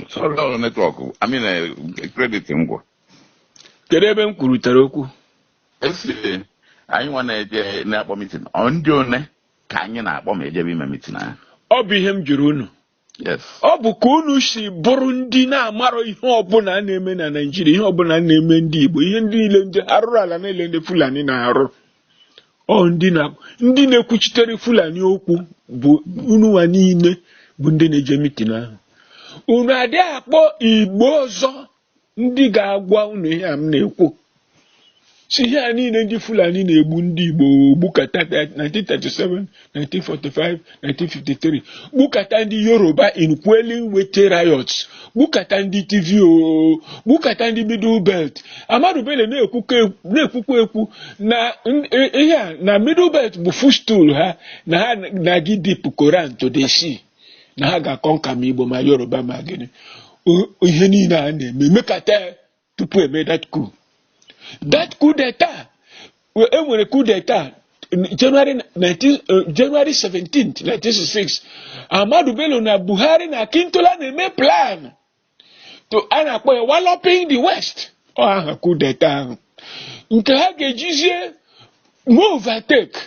Solo network. I mean, credit ngwa. Kedu ebe m kwurutere okwu? Esi anyị nwa na-eje na-akpọ meeting. Ndị one ka anyị na-akpọ ma ejebe ime meeting ahụ. Ọ bụ ihe m jụrụ unu. Yes. Ọ bụ ka unu si bụrụ ndị na-amarọ ihe ọbụla na-eme na Naịjirịa, ihe ọbụla na-eme ndị Igbo, ihe ndị niile ndị arụrụ ala niile ndị Fulani na-arụ. Ọ ndị na-ekwuchitere Fulani okwu bụ unu nwa niile bụ ndị na-eje meeting ahụ. Unu adịghị akpọ Igbo ọzọ ndị ga-agwa unu ihe a m na-ekwu. Si ihe a niile ndị Fulani na-egbu ndị Igbo gbukata 1937, 1945, 1953, gbukata ndị Yoruba in quelling wete riots, gbukata ndị TVO, gbukata ndị Middle Belt. Amadu Bello na-ekwukwa ekwu na ihe a na Middle Belt bụ footstool ha na ha na-agị deep Quran to the sea, na ha ga-akọnka ma Igbo ma Yoruba ma gịnị. Ihe niile a na-eme mekata tupu eme that coup. That coup d'etat, enwere coup d'etat January 17th, 1966. Amadu Bello na Buhari na Akintola na-eme plan to a na-akpọ ya walloping the West. Ọ aha coup d'etat ahụ nke ha ga-ejizie overtake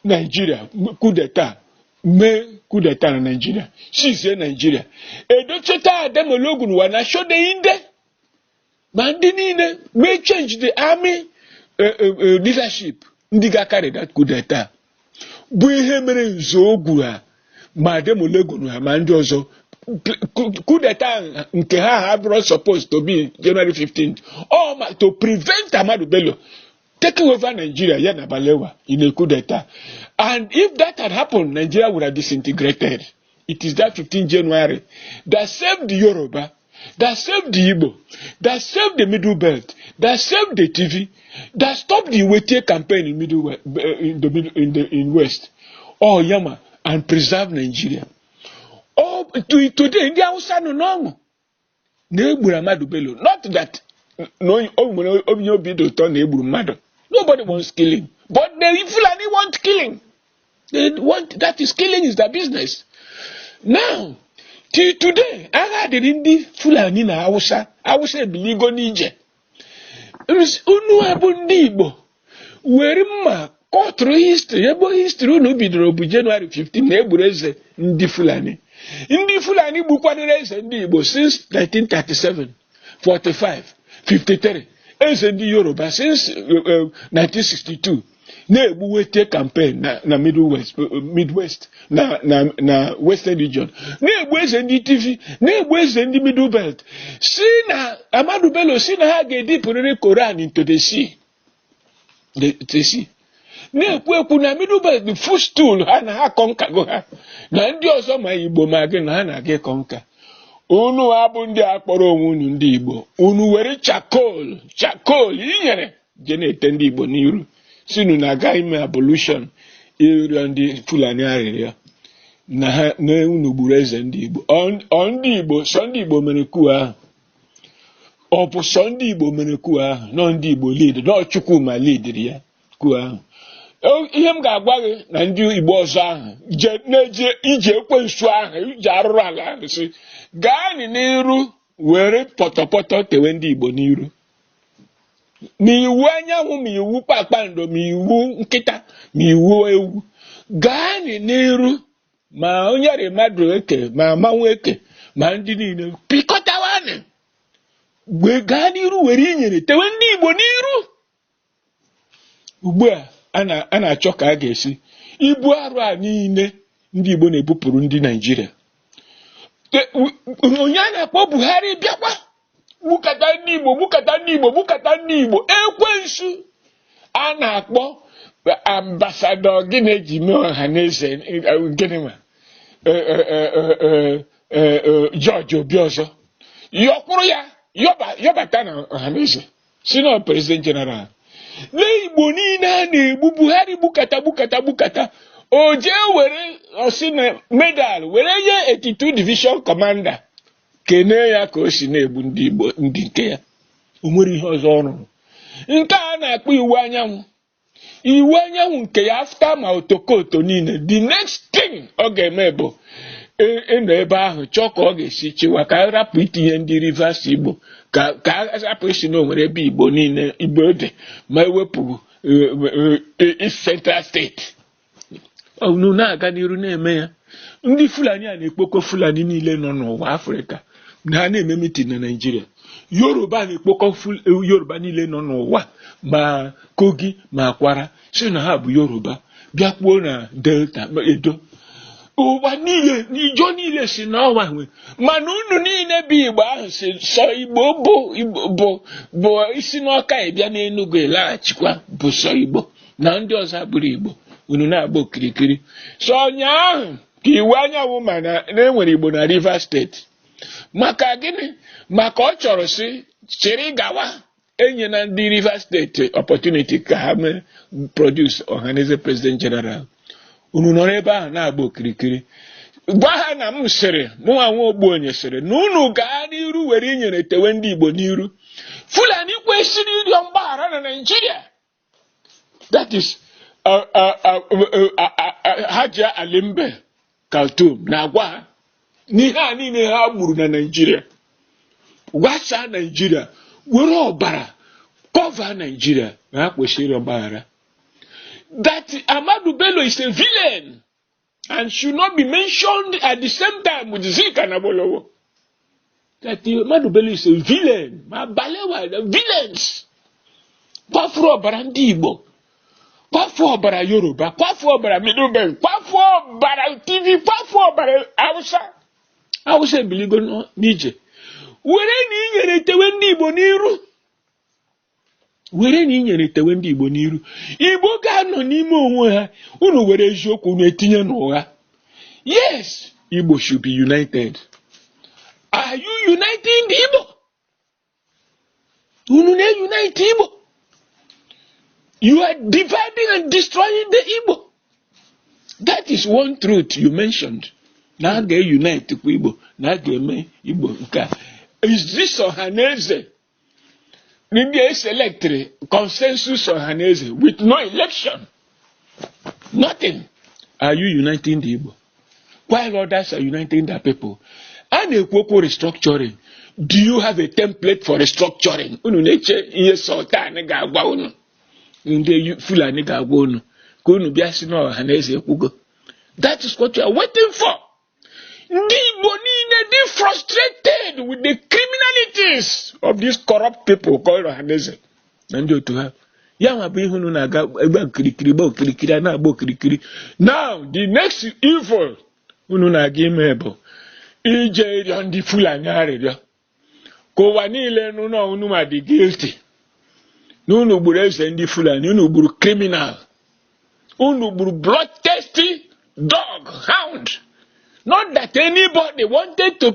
Nigeria. Coup d'etat mee coup d'etat na Nigeria, sizie Nigeria edocheta Ademologun wa na Shode Inde ma ndị niile may change the army leadership. Ndị ga-carry that coup d'etat bụ ihe mere nzogwu ha ma Ademologun ha ma ndị ọzọ. Coup d'etat nke ha bụrụ supposed to be January 15th or to prevent Amadu Bello taking over Nigeria ya na Balewa in a coup d'etat. And if that had happened, Nigeria would have disintegrated. It is that 15th January that saved the Yoruba, that saved the Igbo, that saved the Middle Belt, that saved the TV, that stopped the Wntire campaign in West. Oh, Yama, and preserve Nigeria. Oh, today, India was no. Amadu Bello. Not that nobody wants killing, but the Fulani want killing. They want that is killing is their business. Now, till today, I had the Fulani na Hausa biligo n'ije. Unu abụ ndị Igbo were mma kọtụrụ history, ebe history unu bidoro bụ January 15 na egburu eze ndị Fulani. Ndị Fulani gbukwadoro eze ndị Igbo since 1937, 45, 53. Eze ndị Yoruba since 1962. Na-egbu Wntire campaign na Midwest na Western region. Na-egbu eze ndị TV, na-egbu eze ndị Middle Belt. Si na Amadu Bello si na ha ga-edipụrịrị Quran into the sea. The sea. Na-ekwu na Middle Belt the footstool ha na ha kọnkago ha. Na ndị ọzọ ma Igbo ma gị na ha na-aga kọnka. Unu abụ ndị akpọrọ onwe unu ndị Igbo. Unu were chakol inyere je na-ete ndị Igbo n'iru. Sinu na aga ime abolition ịrịọ ndị Fulani arịrịọ na ha na unu gburu eze ndị Igbo. Ndị Igbo sọ ndị Igbo mere coup ahụ. Ọ bụ sọ ndị Igbo mere coup ahụ, nọ ndị Igbo lead, nọ Chukwuma lead ya coup ahụ. Ihe m ga-agwa gị na ndị Igbo ọzọ ahụ na-eje ije ekwensu ahụ ije arụrụ ala ahụ si gaa n'iru were pọtọpọtọ tewe ndị Igbo n'iru. Ma iwu anyanwụ, ma iwu kpakpando, ma iwu nkịta, ma iwu ewu, gaa n'iru ma onye rị mmadụ eke ma amanwụ eke ma ndị niile pikọtawanị wee gaa n'iru were inyere tewe ndị Igbo n'iru. Ugbu a na-achọ ka a ga-esi ibu arụ a niile ndị Igbo na-ebupụrụ ndị Naịjirịa. Onye a na-akpọ Buhari bịakwa gbukata ndị Igbo ekwensu a na-akpọ ambasadọ gịnị ji mee Ohaneze gịnị ma George Obi ọzọ yọkwụrụ ya yọbata na Ohaneze si na President General. Lee Igbo niile a na-egbu Buhari gbukata o jee were osi na medal were nye 82 Division Commander kene ya ka o si na-egbu ndị Igbo ndị nke ya. O nwere ihe ọzọ ọrụ nke a na-akpọ iwu anyanwụ nke ya after ma otokoto niile. The next thing ọ ga-eme bụ ịnọ ebe ahụ chọọ ka ọ ga-esi chịwa ka a rapụ itinye ndị Rivers Igbo ka a rapụ isi na onwere ebe Igbo niile Igbo dị ma ewepụ Central steeti. Unu na-aga n'iru na-eme ya. Ndị Fulani a na-ekpokọ Fulani niile nọ n'ụwa Afrịka na ha na-eme mitin na Naịjirịa. Yoruba na-ekpokọ Yoruba niile nọ n'ụwa ma Kogi ma Akwara si na ha bụ Yoruba bịakpuo na Delta Edo. Ụwa niile n'Ijo niile si n'ọnwa nwe mana unu niile bụ Igbo ahụ si sọ Igbo bụ isi n'Ọka ịbịa n'Enugu ịlaghachikwa bụ sọ Igbo na ndị ọzọ bụrụ Igbo. Unu na-agba okirikiri so ụnyaahụ ka iwu anyanwụ ma na enwere Igbo na Rivers steeti maka gịnị maka ọ chọrọ si chịrị gawa enye na ndị Rivers steeti opportunity ka ha mee produce Ohaneze president general. Unu nọrọ ebe ahụ na-agba okirikiri gwa ha na m sịrị mụnwa nwa Ogbuonye sịrị na unu gaa n'iru were inyere tewe ndị Igbo n'iru. Fulani kwesịrị ịrịọ mgbaghara na Naịjirịa. That is Haja Alimbe Kaltum na-agwa ha n'ihe a niile ha gburu na Naịjirịa gwasaa Naịjirịa were ọbara kọva Naịjirịa na ha kwesịrị ọgbaghara. That Ahmadu Bello is a villain and should not be mentioned at the same time with Zik and Abolowo. That Ahmadu Bello is a villain. Ma Balewa, the villains. Kwafuru ọbara ndị Igbo. Kwafu ọbara Yoruba. Kwafu ọbara Middle Belt. Kwafu ọbara TV. Kwafu ọbara Hausa. Hausa ebiligo n'ije. Were na inyere tewe ndị Igbo n'iru. Were na inyere tewe ndị Igbo n'iru. Igbo ga-anọ n'ime onwe ha. Unu were eziokwu unu etinye n'ụgha. Yes, Igbo should be united. Are you uniting the Igbo? Unu na-unite Igbo. You are dividing and destroying the Igbo. That is one truth you mentioned. Na ga-unite kwa Igbo. Na ga-eme Igbo nke. Is this Ohaneze? Maybe select consensus Ohaneze with no election. Nothing. Are you uniting the Igbo? While others are uniting their people. And a kwoko restructuring. Do you have a template for restructuring? Unu neche ihe sultan ga-agwa unu. Ndị Fulani ga-agwa unu. Ka unu bịa si na Ohaneze ekwugo. That is what you are waiting for. Ndị Igbo niile dị frustrated with the criminalities of these corrupt people called Ohaneze. Na ndị otu ha. Ya nwa bụ ihe unu na-aga egbe okirikiri gba okirikiri a na-agba okirikiri. Now the next evil unu na-aga ime bụ ije ịrịọ ndị Fulani arịrịọ. Ka ụwa niile n'ụlọ unu ma dị guilty. N'unu gburu eze ndị Fulani, unu gburu criminal. Unu gburu bloodthirsty dog, hound. Not that anybody wanted to.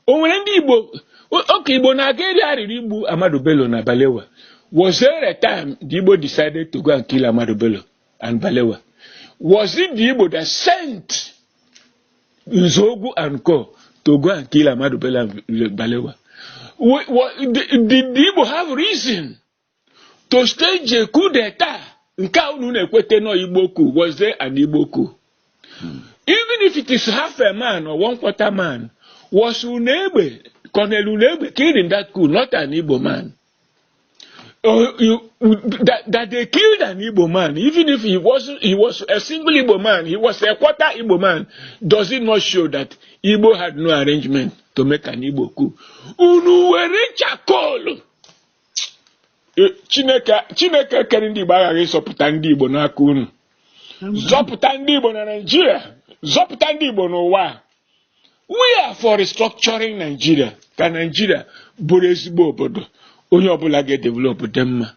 Onwere ndị Igbo, okay, Igbo na-aga iri arịrị igbu Ahmadu Bello na Balewa. Was there a time the Igbo decided to go and kill Ahmadu Bello and Balewa? Was it the Igbo that sent Nzogu and Co to go and kill Ahmadu Bello and Balewa? Did the Igbo have reason to stage a coup d'etat? Nke unu na-ekwete no Igbo coup. Was there an Igbo coup? Even if it is half a man or 1/4 man, was Unebe, Colonel Unebe killed in that coup, not an Igbo man? That they killed an Igbo man, even if he was a single Igbo man, he was a quarter Igbo man, does it not show that Igbo had no arrangement to make an Igbo coup? Unu were chakol. Chineke kere ndị Igbo aghaghị ịzọpụta ndị Igbo n'aka unu. Zọpụta ndị Igbo na Nigeria. Zọpụta ndị Igbo n'ụwa. We are for restructuring Nigeria. Ka Nigeria bụrụ ezigbo obodo. Onye ọbụla ga-develop dị mma.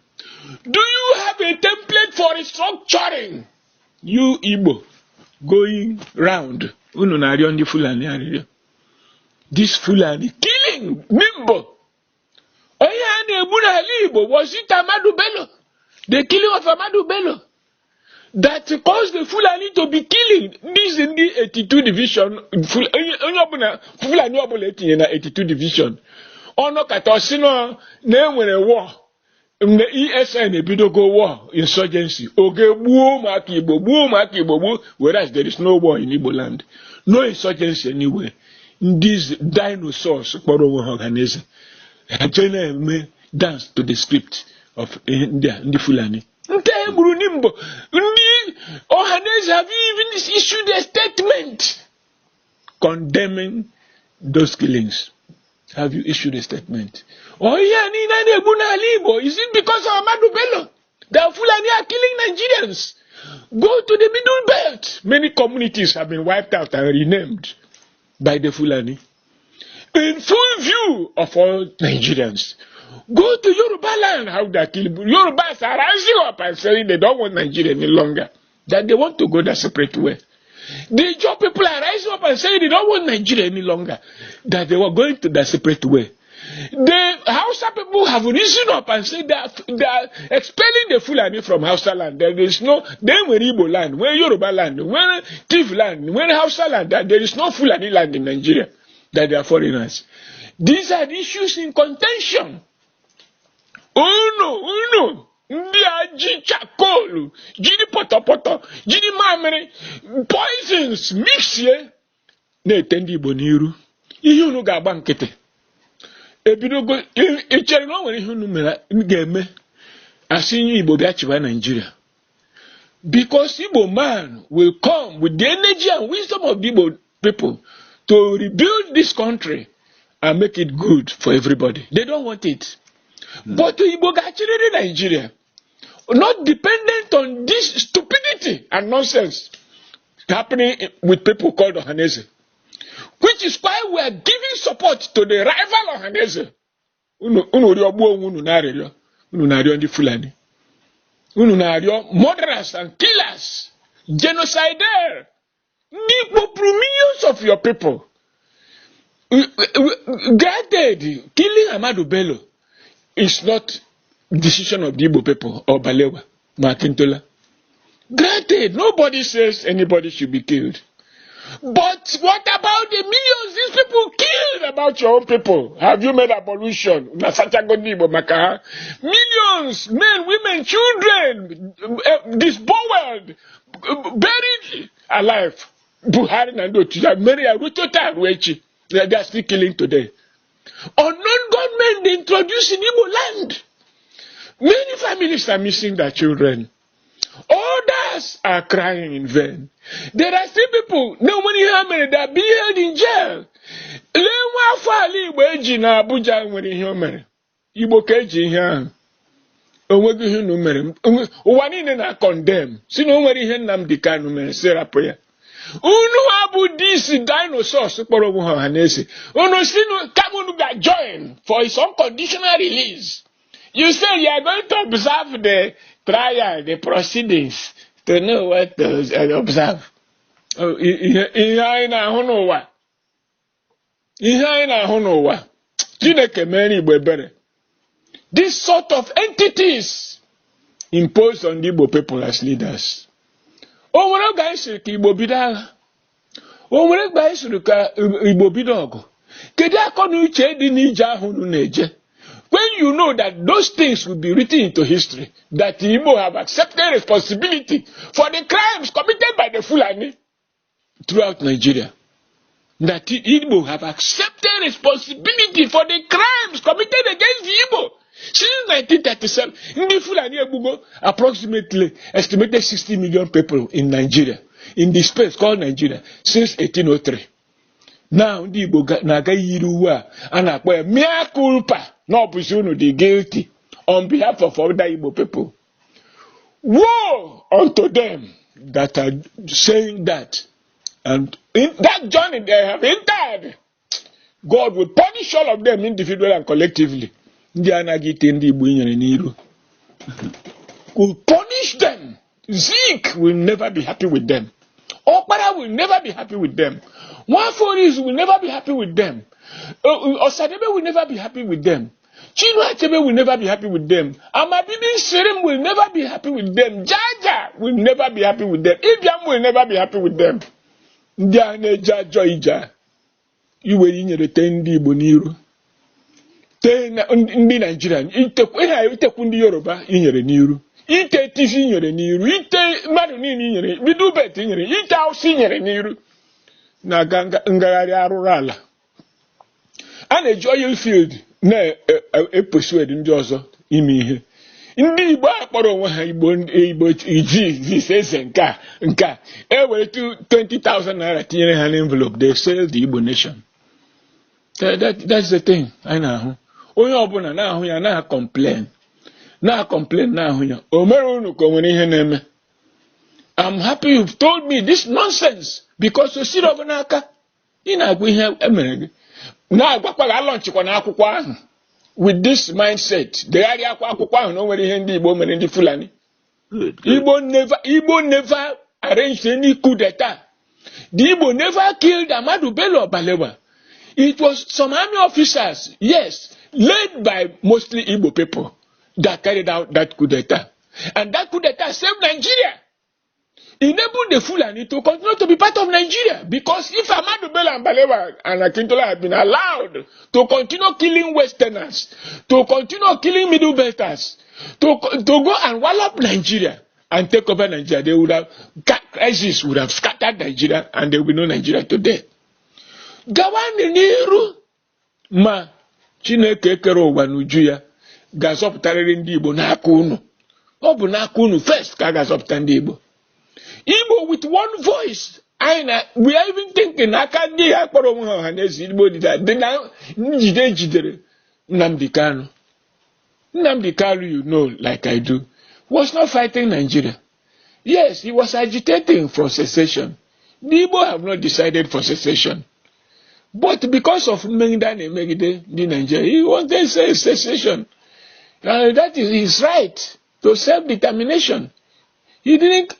Do you have a template for restructuring? You Igbo going round. Unu na-arịọ ndị Fulani arịrịọ. This Fulani killing Mimbo. Onye a na-egbu n'ala Igbo, was it Ahmadu Bello? The killing of Ahmadu Bello that caused the Fulani to be killing. This in the 82 division. Fulani ọbụla etinye na 82 division. Ono kata osino na enwere war. The ESN ebidogo war, insurgency. Oge gbuo ụmụaka Igbo, whereas there is no war in Igbo land. no insurgency anywhere. These dinosaurs kpọrọ onwe ha Ohaneze ha na-eme dance to the script of India, ndị Fulani. Nke egburu n'Igbo, ndị Ohaneze have even issued a statement condemning those killings. Have you issued a statement? Oh yeah, is it because of Ahmadu Bello that Fulani are killing Nigerians? Go to the Middle Belt. Many communities have been wiped out and renamed by the Fulani. In full view of all Nigerians. Go to Yoruba land, how they are killing. Yorubas are rising up and saying they don't want Nigeria any longer. That they want to go that separate way. The Ijaw people are rising up and saying they don't want Nigeria any longer. That they were going to that separate way. The Hausa people have risen up and said that they are expelling the Fulani from Hausa land. There is no, then when Igbo land, when Yoruba land, when Tiv land, when Hausa land, that there is no Fulani land in Nigeria. That they are foreigners. These are the issues in contention. Uno. Ndị aji chakolu, jiri potopoto, jiri mamịrị, poisons, mixie, na-ete ndị Igbo n'iru. Ihe unu ga-agba nkịtị. Ebidogo, ichere na o nwere ihe unu mere ga-eme asị nye Igbo bịa chịwa Nigeria. Because Igbo man will come with the energy and wisdom of the Igbo people to rebuild this country and make it good for everybody. They don't want it. But Igbo ga-achịrịrị Nigeria. Not dependent on this stupidity and nonsense happening with people called Ohaneze. Which is why we are giving support to the rival Ohaneze. Unu na-arịọ ndị Fulani. Unu na-arịọ murderers and killers. Genocidaire. Millions of your people. Granted, killing Ahmadu Bello is not decision of the Igbo people or Balewa, Makintola. Granted, nobody says anybody should be killed. But what about the millions these people killed about your own people? Have you made abolition? Millions, men, women, children, disboweled, buried alive. Buhari and Otuja, Mary Arutota Ruechi. They are still killing today. Unknown gunmen they introduced in Igbo land. Many families are missing their children. Others are crying in vain. There are still people, no money how many that are being held in jail. Lewa fali Igbo eji na Abuja nwere ihe o mere. Igbo ka eji ihe ahụ. Onwego ihe unu mere. Ụwa niile na condemn. Si na o nwere ihe Nnamdi Kanu mere serapụ ya. Unu abu this dinosaurs kpọrọ onwe ha Ohaneze. Unu si Kamunu ga join for his unconditional release. You say you are going to observe the trial, the proceedings, to know what to observe. Ihe anyị na-ahụ n'ụwa. Ihe anyị na-ahụ n'ụwa. Chineke mere Igbo ebere. This sort of entities imposed on the Igbo people as leaders. O nwere oge anyị siri ka Igbo bido agha. O nwere oge anyị siri ka Igbo bido ọgụ. Kedu akọ na uche dị n'ije ahụ unu na-eje? When you know that those things will be written into history, that the Igbo have accepted responsibility for the crimes committed by the Fulani throughout Nigeria. That the Igbo have accepted responsibility for the crimes committed against the Igbo. Since 1937, the Fulani Ebugo approximately estimated 60 million people in Nigeria, in the space called Nigeria, since 1803. Now, the Igbo na-aga yiri uwe a na-akpọ ya mea culpa. No, unu the guilty on behalf of other Igbo people. Woe unto them that are saying that. And in that journey they have entered. God will punish all of them individually and collectively. Ndị anagite ndị Igbo nyere n'iru. Will punish them. Zeke will never be happy with them. Okpara will never be happy with them. Nwaforis will never be happy with them. Osadebe will never be happy with them. Chinua Achebe will never be happy with them. Amabibi Sirim will never be happy with them. Jaja will never be happy with them. Ibiam will never be happy with them. Ndị a na-eje ajọ ije iwe inyere te ndị Igbo n'iru. Te ndị Nigeria itekwu ndị Yoruba inyere n'iru. Ite tisi inyere n'iru. Ite mmadụ niile inyere. Bidu bet inyere. Ite Hausa inyere n'iru. na-aga ngagharị arụrụ ala. A na-eji oil field na-epersuade ndị ọzọ ime ihe. Ndị Igbo akpọrọ onwe ha Igbo iji eze nke a ewere 20,000 naira tinyere ha n'envelope, they sell the Igbo nation. That's the thing anyị na-ahụ. Onye ọbụla na-ahụ ya na-complain na-ahụ ya. O mere unu ka o nwere ihe na-eme. I'm happy you've told me this nonsense because o siri ọbụ n'aka ị na-agwa ihe emere gị. Na-agwakwa gị alọnchikwa n'akwụkwọ ahụ with this mindset. Degharịa akwụkwọ ahụ na o nwere ihe ndị Igbo mere ndị Fulani. Igbo never arranged any coup d'etat. The Igbo never killed Ahmadu Bello Balewa. It was some army officers, yes, led by mostly Igbo people that carried out that coup d'etat. And that coup d'etat saved Nigeria. Enabled the Fulani to continue to be part of Nigeria. Because if Ahmadu Bello and Balewa and Akintola had been allowed to continue killing Westerners, to continue killing Middle Belters, to go and wallop Nigeria and take over Nigeria, they would have, crisis would have scattered Nigeria and there would be no Nigeria today. Gawani n'iru ma Chineke kere ụwa n'uju ya ga-azọpụtarịrị ndị Igbo n'aka unu. Ọ bụ n'aka unu first ka a ga-azọpụta ndị Igbo. Igbo with one voice. We are even thinking aka ndị ya kpọrọ onwe ha Ohaneze Igbo dị na njide jidere Nnamdi Kanu. Nnamdi Kanu, you know, like I do, was not fighting Nigeria. Yes, he was agitating for secession. The Igbo have not decided for secession. But because of Megidane Megide, the Nigeria, he wanted secession. That is his right to self-determination. He didn't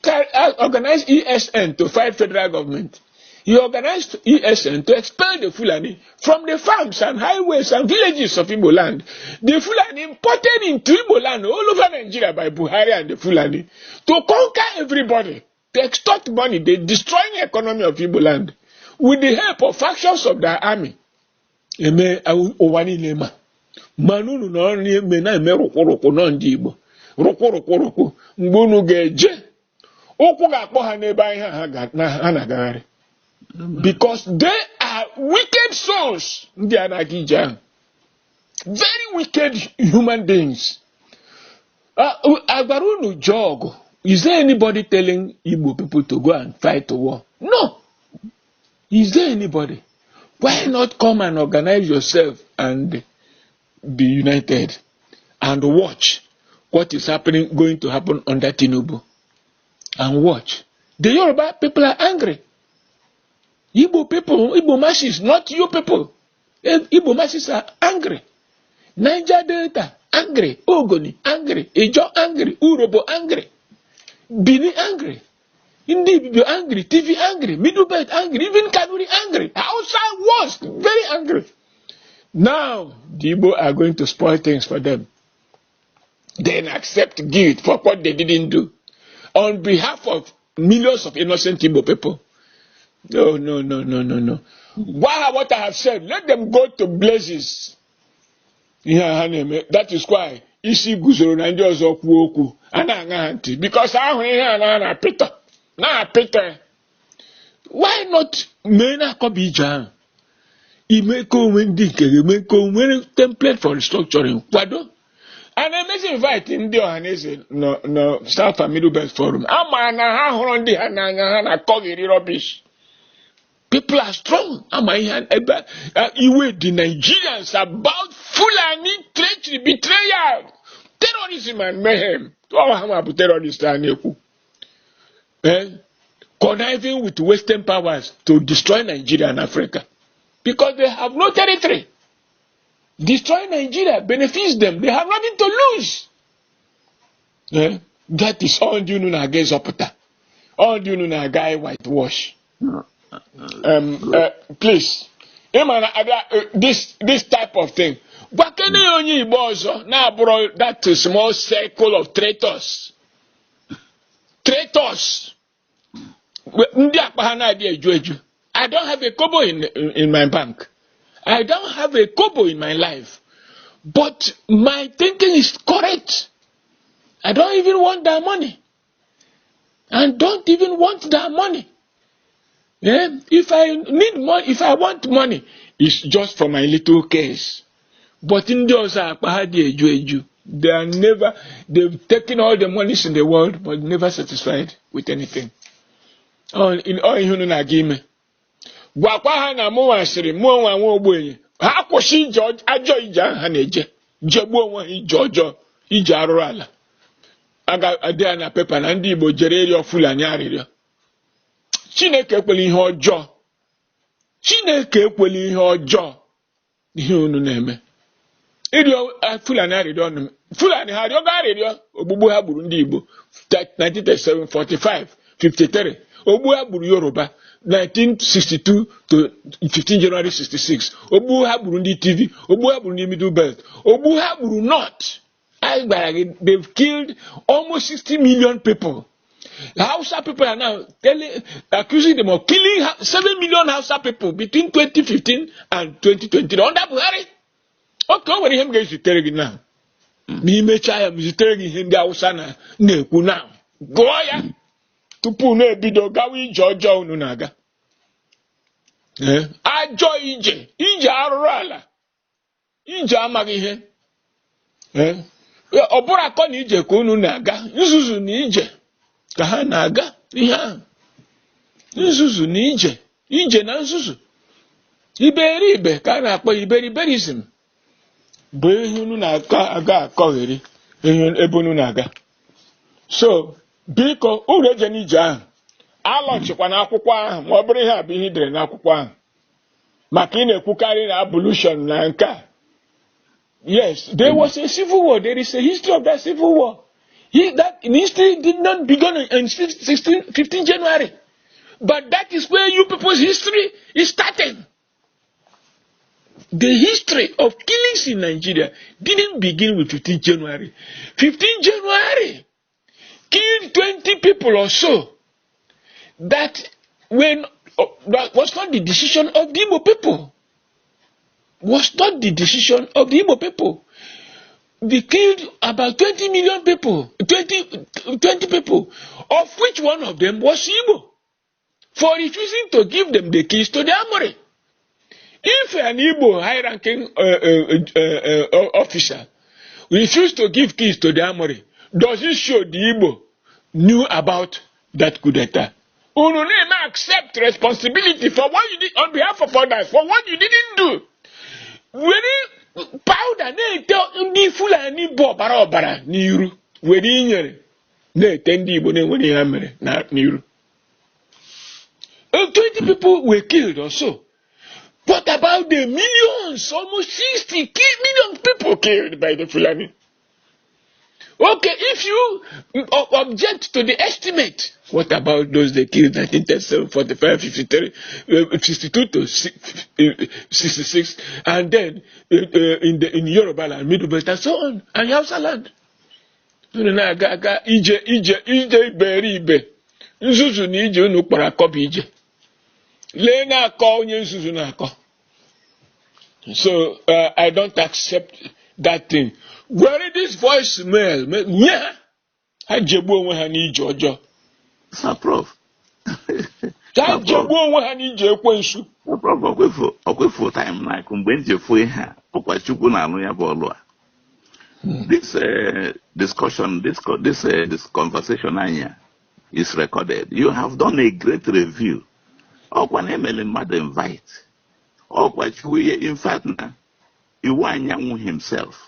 organize ESN to fight federal government. He organized ESN to expel the Fulani from the farms and highways and villages of Igbo land. The Fulani imported into Igbo land all over Nigeria by Buhari and the Fulani to conquer everybody, to extort money, they destroying the economy of Igbo land. With the help of factions of their army. Eme owani lema. Manunu no eme na eme rokworokwo no ndị Igbo. Rokworokwo mgbe unu ga-eje. Okwu ga-akpọ ha n'ebe anyị ha na-agagharị. Because they are wicked souls. Ndị anaghị ije ahụ. Very wicked human beings. Agwara unu jọgụ. Is there anybody telling Igbo people to go and fight a war? No. Is there anybody? Why not come and organize yourself and be united and watch what is going to happen under Tinubu? And watch. The Yoruba people are angry. Igbo people, Igbo masses, not you people. Igbo masses are angry. Niger Delta, angry. Ogoni, angry. Ijo, angry. Urobo, angry. Bini, angry. Indeed, you're angry. TV angry. Middle Belt angry. Even Kanuri angry. Outside was very angry. Now, the Igbo are going to spoil things for them. Then accept guilt for what they didn't do. On behalf of millions of innocent Igbo people. No. What I have said, let them go to blazes. That is why isi guzoro na ndị ọzọ kwuo okwu ana-aṅa ha ntị. Because ahụ ihe a na-apịtọ. Na-apịtọ. Why not mee na-akọba ije ahụ? Ime ka onwe ndị nke ga-eme ka onwe template for restructuring kwado. And I must invite ndị Ohaneze no South and Middle Belt Forum. Ama na ha hụrụ ndị ha n'anya ha na-akọghịrị rubbish. People are strong. Ama ihe iwe the Nigerians about Fulani treachery, betrayal, terrorism and mayhem. All ha ma bụ terrorists a na-ekwu. Conniving with Western powers to destroy Nigeria and Africa. Because they have no territory. Destroy Nigeria benefits them. They have nothing to lose. That is all you know against Opota. All you know guy whitewash. Please. This type of thing. But can you only now bro that small circle of traitors? Traitors. I don't have a kobo in my bank. I don't have a kobo in my life. But my thinking is correct. I don't even want that money. And don't even want that money. Yeah? If I need money, if I want money, it's just for my little case. But in those they are never, they've taken all the monies in the world, but never satisfied with anything. In all you na game. Gwakwa ha na mụ asịrị mụ onwe nwa ogbenye ha kwụsị ije ajọ ije ha na-eje jegbuo onwe ha ije ọjọọ ije arụrụ ala aga-adị ya na pepa na ndị Igbo jere ịrịọ Fulani arịrịọ. Chineke ekwela ihe ọjọọ. Chineke ekwela ihe ọjọọ ihe unu na-eme. Ịrịọ Fulani arịrịọ ọnụ. Fulani ha arịọgo arịrịọ ogbugbu ha gburu ndị Igbo 1937, 45, 53. Ogbu ha gburu Yoruba 1962 to 15 January 66. Ogbu ha gburu ndị TV. Ogbu ha gburu ndị Middle Belt. Ogbu ha gburu North. They've killed almost 60 million people. The Hausa people are now accusing them of killing 7 million Hausa people between 2015 and 2020. Under Buhari. Okay, what him going to tell you now? Me mecha ya zitere gị ihe ndị Hausa na-ekwu now. Gụọ ya tupu na-ebido gawa ije ọjọọ unu na-aga. Ajọ ije arụrụ ala, ije amaghị ihe. Ọ bụrụ akọ na ije ka unu na-aga, nzuzu na ije ka ha na-aga ihe ahụ. Nzuzu na ije na nzuzu. Iberibe ka a na-akpọ iberiberism. Bụ ihe unu na-aga akọgheri ebe unu na-aga. So, biko uru eje n'ije ahụ alọchikwa n'akwụkwọ ahụ ma ọ bụrụ ihe a bụ ihe idere n'akwụkwọ ahụ maka ị na-ekwukarị na abolition na nke a. Yes, there was a civil war. There is a history of that civil war. That history did not begin on 15 January. But that is where you people's history is starting. The history of killings in Nigeria didn't begin with 15 January. 15 January killed 20 people or so. That was not the decision of the Igbo people. Was not the decision of the Igbo people. They killed about 20 million people, 20 people, of which one of them was Igbo, for refusing to give them the keys to the armory. If an Igbo high-ranking officer refused to give keys to the armory, does it show the Igbo knew about that coup d'etat? Unu may accept responsibility for what you did on behalf of others, for what you didn't do. Were powder na-ete ndị Fulani bụ ọbara n'iru were inyere na-ete ndị Igbo na-enwere ihe ha mere n'iru. 20 people were killed or so. What about the millions, almost 60 million people killed by the Fulani? Okay, if you object to the estimate, what about those they killed 1937, 45, 53, 62 to 66, and then in Yoruba land, Middle Belt, and so on, and Hausa land? Ije iberibe. Nzuzu na ije unu kpara akọ bụ ije. Lee na-akọ onye nzuzu na-akọ. So I don't accept that thing. Where this voicemail, yeah, ha jegbu onwe ha n'ije ọjọọ. Sir Prof. Ha jegbu onwe ha n'ije ekwensu. Sir Prof, okwefu time na mgbe njefu ihe a, ọkwa Chukwu na-anụ ya bụ ọlụ a. This discussion, this conversation anya is recorded. You have done a great review. Ọkwa na-emele mmadụ invite. Ọkwa Chukwu, in fact, na iwu anyanwụ himself.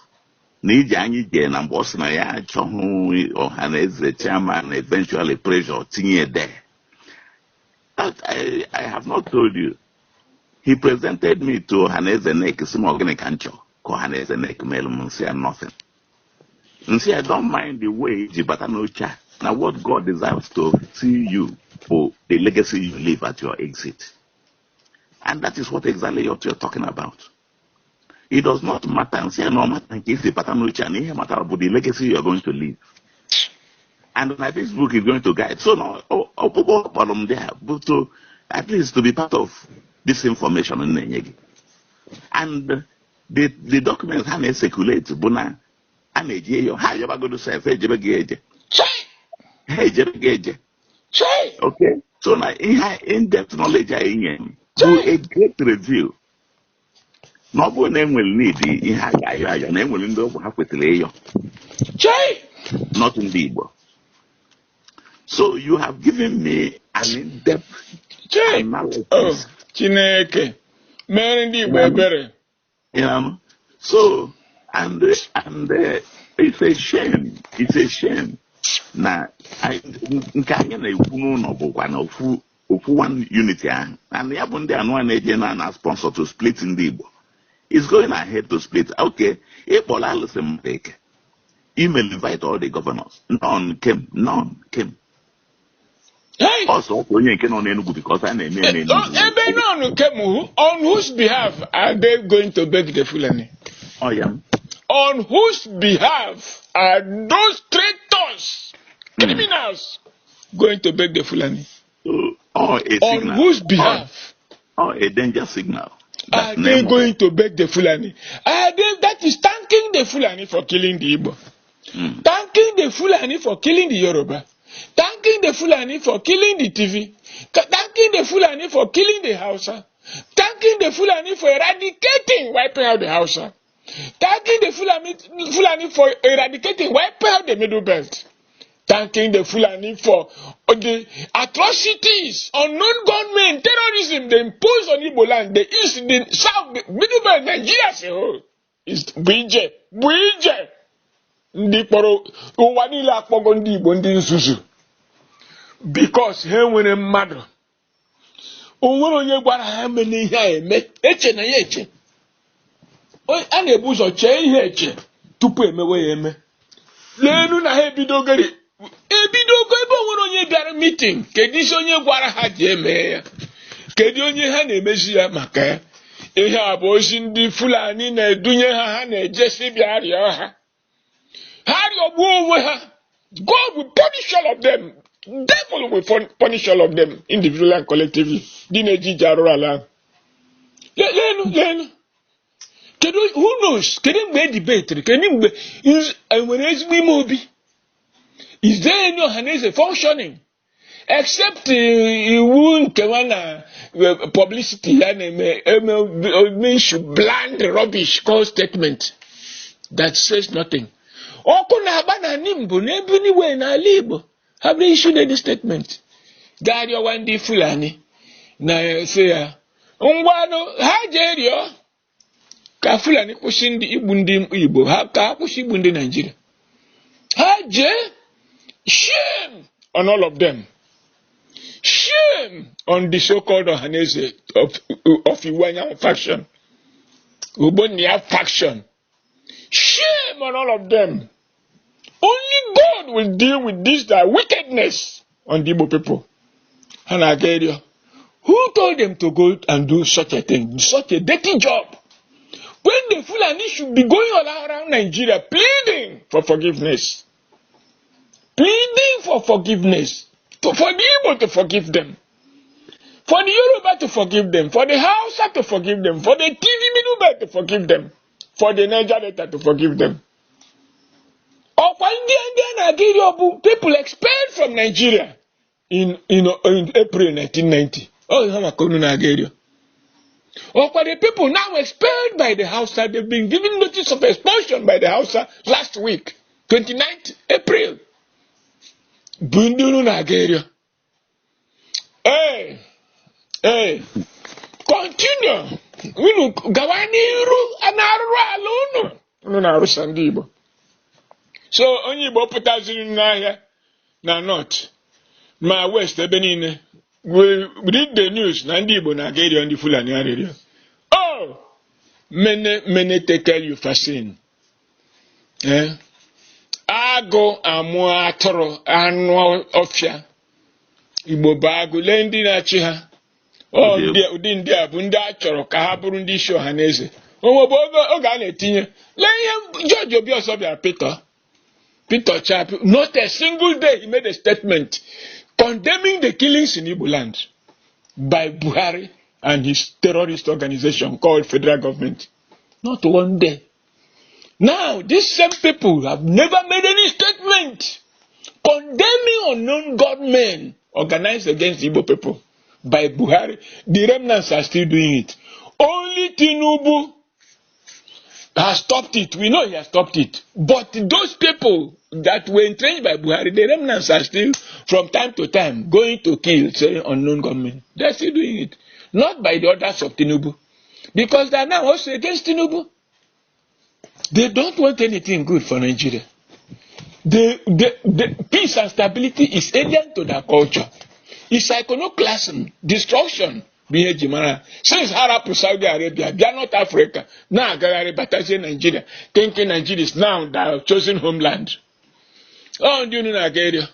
N'iji anyị jee na mgbe ọ sị na ya achọghị Ohaneze chairman eventually pressure tinye there. I have not told you. He presented me to Ohaneze Nek, some organic ancho. Ohaneze Nek melum say nothing. And see, I don't mind the way Jibatanocha. Now what God desires to see you for the legacy you leave at your exit. And that is what exactly what you're talking about. It does not matter and say no matter if the pattern which and it matter about the legacy you are going to leave. And my Facebook is going to guide. So now problem there, but to at least to be part of this information in Nenyegi. And the documents have circulate, Buna and a how you are going to say, hey, Jebege. Okay? So now, in-depth knowledge I do a great review. No one will need in high and will end up half with Leo. Not in the Igbo. So you have given me an in-depth analysis. Oh, Chineke. Man, better. You know? So, and it's a shame. It's a shame. Now, I can't one unity, and the Abunde and one agent and sponsor to split in the Igbo. It's going ahead to split. Okay, Ebola is a mistake. You may invite all the governors. None came. Hey! Also, you cannot because I name on whose behalf are they going to beg the Fulani? Oh, yeah. On whose behalf are those traitors, criminals, going to beg the Fulani? A signal. On whose behalf? A danger signal. Are they going to beg the Fulani? That is thanking the Fulani for killing the Igbo. Thanking the Fulani for killing the Yoruba. Thanking the Fulani for killing the TV. Thanking the Fulani for killing the Hausa. Thanking the Fulani for wiping out the Hausa. Thanking the Fulani for wiping out the Middle Belt. Thanking the Fulani for the atrocities, unknown gunmen, terrorism they impose on Igbo land, the east, the south, the Middle Belt, Nigeria as a whole. Is Bije. Ndị kpọrọ ụwa niile akpọgo ndị Igbo ndị nzuzu because ha nwere mmadụ o nwere onye gwara ha mene ihe a eme eche na ya eche a na-ebu ụzọ chee ihe eche tupu emewe ya eme leenu na ha ebidogo ebe o nwere onye bịara meeting kedu isi onye gwara ha ji eme ya kedu onye ha na-emezi ya maka ya ihe a bụ ozi ndị Fulani na-edunye ha na-ejesi bịa rịọ ha God will punish all of them. Devil will punish all of them individually and collectively. Who knows? Debate. Is there any Ohaneze functioning? Except publicity bland rubbish called statement that says nothing. Have they issued any statement? Dario Wandi Fulani na say ya ngwano ha jerio ka Fulani kwụsị ndị Igbo ndị Igbo ha ka kwụsị Igbo ndị Nigeria. Ha je shame on all of them. Shame on the so-called Ohaneze of Iwanya faction. Ubonia faction. Shame on all of them. Only God will deal with this wickedness on the Igbo people. And who told them to go and do such a thing, such a dirty job? When the Fulani should be going all around Nigeria pleading for forgiveness. Pleading for forgiveness. For the Igbo to forgive them. For the Yoruba to forgive them. For the Hausa to forgive them. For the TV Middle Belt to forgive them. For the Niger Delta to forgive them. People expelled from Nigeria in April 1990. The people now expelled by the Hausa, they've been given notice of expulsion by the Hausa last week, 29th April. Bunduru Nigeria. Hey, continue. So onye Igbo pụtaziri n'ahịa na North ma West ebe niile we read the news na ndị Igbo na-aga ịrịọ ndị Fulani arịrịọ. Oh, many tekel you fascin. Agụ amụ atụrụ anụ ọfịa Igbo bụ agụ lee ndị na-achị ha. Ụdị ndị a bụ ndị a chọrọ ka ha bụrụ ndị isi Ohaneze. Onwebe oge a na-etinye lee ihe George Obiọsọ bịara Peter Chap, not a single day he made a statement condemning the killings in Igbo land by Buhari and his terrorist organization called federal government. Not one day. Now, these same people have never made any statement condemning unknown gunmen organized against Igbo people by Buhari. The remnants are still doing it. Only Tinubu has stopped it. We know he has stopped it. But those people that were entrenched by Buhari, the remnants are still, from time to time, going to kill, say, unknown gunmen. They are still doing it. Not by the orders of Tinubu. Because they are now also against Tinubu. They don't want anything good for Nigeria. The peace and stability is alien to their culture. It's iconoclasm, destruction. Since Arab to Saudi Arabia, they are not Africa. Now, Nigeria, thinking Nigeria is now their chosen homeland. Oh, do you know Nigeria?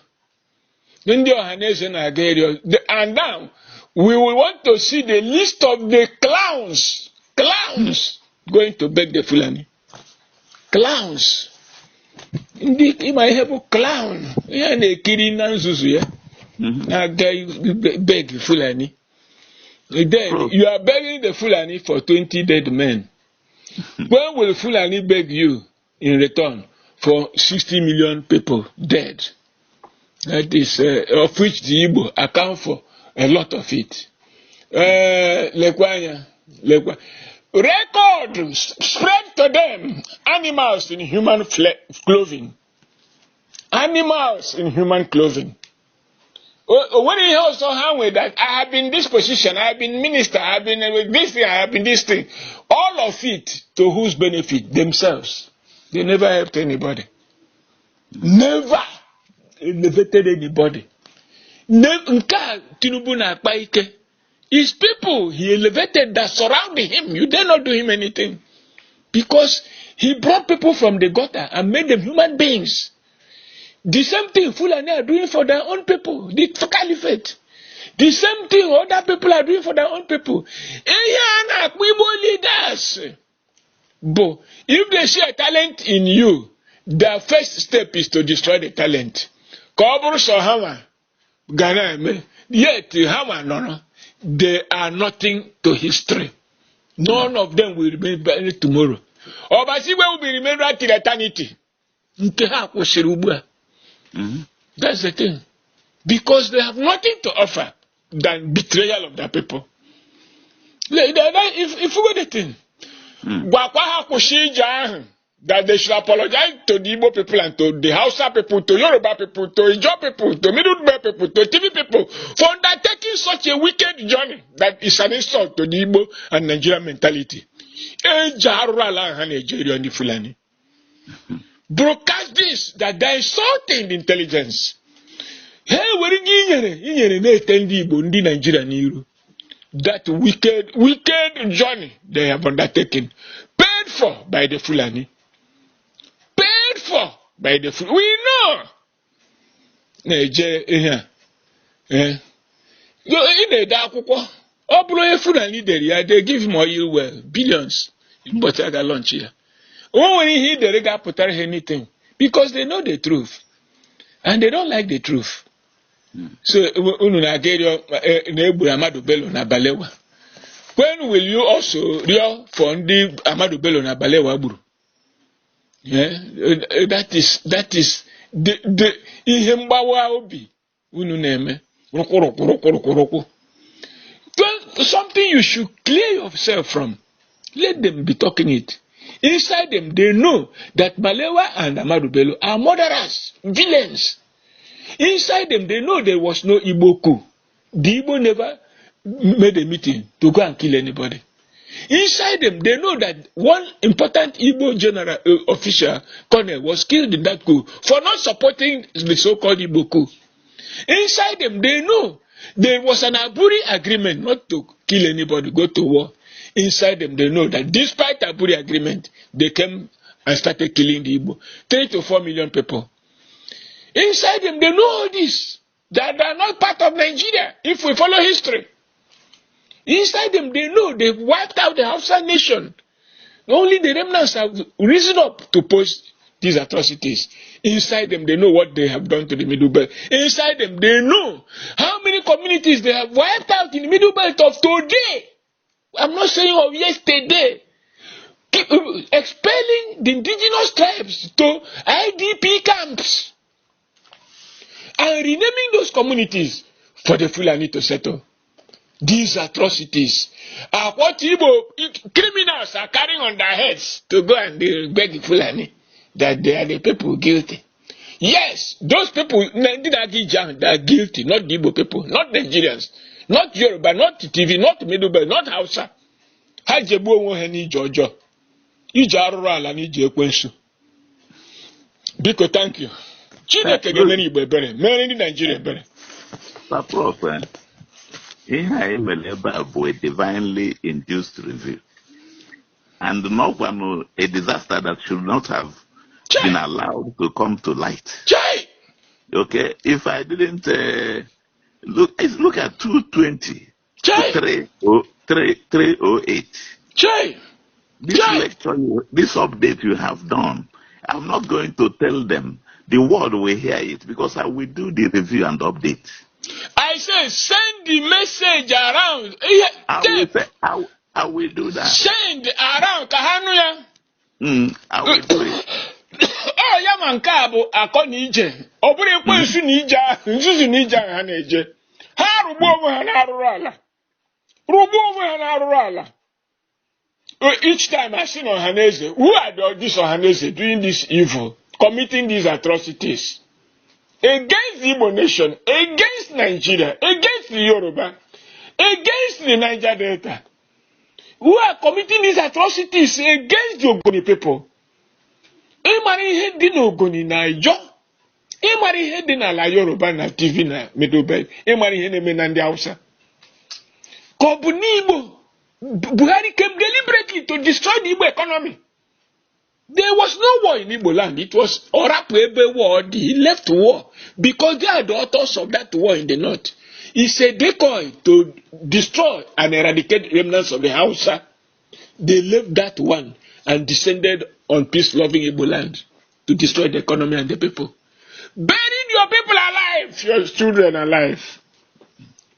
Igbo Ohaneze Nigeria. And now, we will want to see the list of the clowns going to beg the Fulani. Clowns. Indeed, might have a clown. Yeah, they killing Nanzuzu. Beg Fulani. Then you are begging the Fulani for 20 dead men. When will Fulani beg you in return for 60 million people dead? That is, of which the Igbo account for a lot of it. Record spread to them animals in human clothing. Animals in human clothing. When he also hang with that, I have been in this position, I have been minister, I have been with this thing, I have been this thing. All of it to whose benefit? Themselves. They never helped anybody. Never elevated anybody. Tinubu na akpa ike. His people he elevated that surrounded him. You dare not do him anything. Because he brought people from the gutter and made them human beings. The same thing Fulani are doing for their own people. The caliphate. The same thing other people are doing for their own people. Igbo leaders. But if they see a talent in you, their first step is to destroy the talent. Yet, they are nothing to history. None of them will remain tomorrow. Obasiwe will be remembered till eternity. That's the thing. Because they have nothing to offer than betrayal of their people. If you go the thing, that they should apologize to the Igbo people and to the Hausa people, to Yoruba people, to Ijaw people, to Middle Belt people, to TV people, for undertaking such a wicked journey that is an insult to the Igbo and Nigerian mentality. Broadcast this, that they are insulting the intelligence. Hey, that wicked journey they have undertaken, paid for by the Fulani. Paid for by the Fulani. We know. They give him oil well, billions. But I got lunch here. When he they got put anything, because they know the truth, and they don't like the truth. So when will you also real for the Amadu Bello na Balewa buru? Yeah, that is the ihembawa obi unu neme. Something you should clear yourself from. Let them be talking it. Inside them, they know that Balewa and Amadu Bello are murderers, villains. Inside them, they know there was no Igbo coup. The Igbo never made a meeting to go and kill anybody. Inside them, they know that one important Igbo general official, colonel, was killed in that coup for not supporting the so-called Igbo coup. Inside them, they know there was an Aburi agreement not to kill anybody, go to war. Inside them, they know that despite Aburi agreement, they came and started killing the Igbo. 3 to 4 million people. Inside them, they know all this. That they are not part of Nigeria, if we follow history. Inside them, they know they've wiped out the Hausa nation. Only the remnants have risen up to post these atrocities. Inside them, they know what they have done to the Middle Belt. Inside them, they know how many communities they have wiped out in the Middle Belt of today. I'm not saying of yesterday. Expelling the indigenous tribes to IDP camps. And renaming those communities for the Fulani to settle. These atrocities are what Igbo criminals are carrying on their heads to go and beg the Fulani that they are the people guilty. Yes, those people, they are guilty, not the Igbo people, not Nigerians, not Yoruba, not TV, not Middle Belt, not Hausa. Ha jebu onwe ha n'ije ọjọọ. Ije arụrụ ala n'ije ekwensu. Biko, thank you. Chineke ga-emere Igbo ebere, mere ndị Nigeria ebere. Prof, ihe a emere ebe a bụ a divinely induced review. And not one a disaster that should not have been allowed to come to light. Okay, if I didn't look at 220 to 308. This lecture, this update you have done, I'm not going to tell them. The world will hear it because I will do the review and update. I say send the message around. I will do that. Send around Kahanuya. I will do it. Oh, Yamankabu, Akonije. Obri Kwensu Nija, Zuzu Nija Haneje. Harubo Hanarala. Rubo Hanarala. Each time I see Ohaneze, who are this Ohaneze doing this evil, committing these atrocities against the Igbo nation, against Nigeria, against the Yoruba, against the Niger Delta, who are committing these atrocities against the Ogoni people. Imari ihe dị n'Ogoni na Ijo, imari ihe dị n'ala Yoruba na TV na Middle Belt, imari ihe na-eme na ndị Hausa. Ka ọ bụ n'Igbo, Buhari came deliberately to destroy the Igbo economy. There was no war in Igbo land. It was Orapuebe war. He left war because they are the authors of that war in the north. It's a decoy to destroy and eradicate remnants of the Hausa. They left that one and descended on peace-loving Igbo land to destroy the economy and the people. Buried your people alive, your children alive.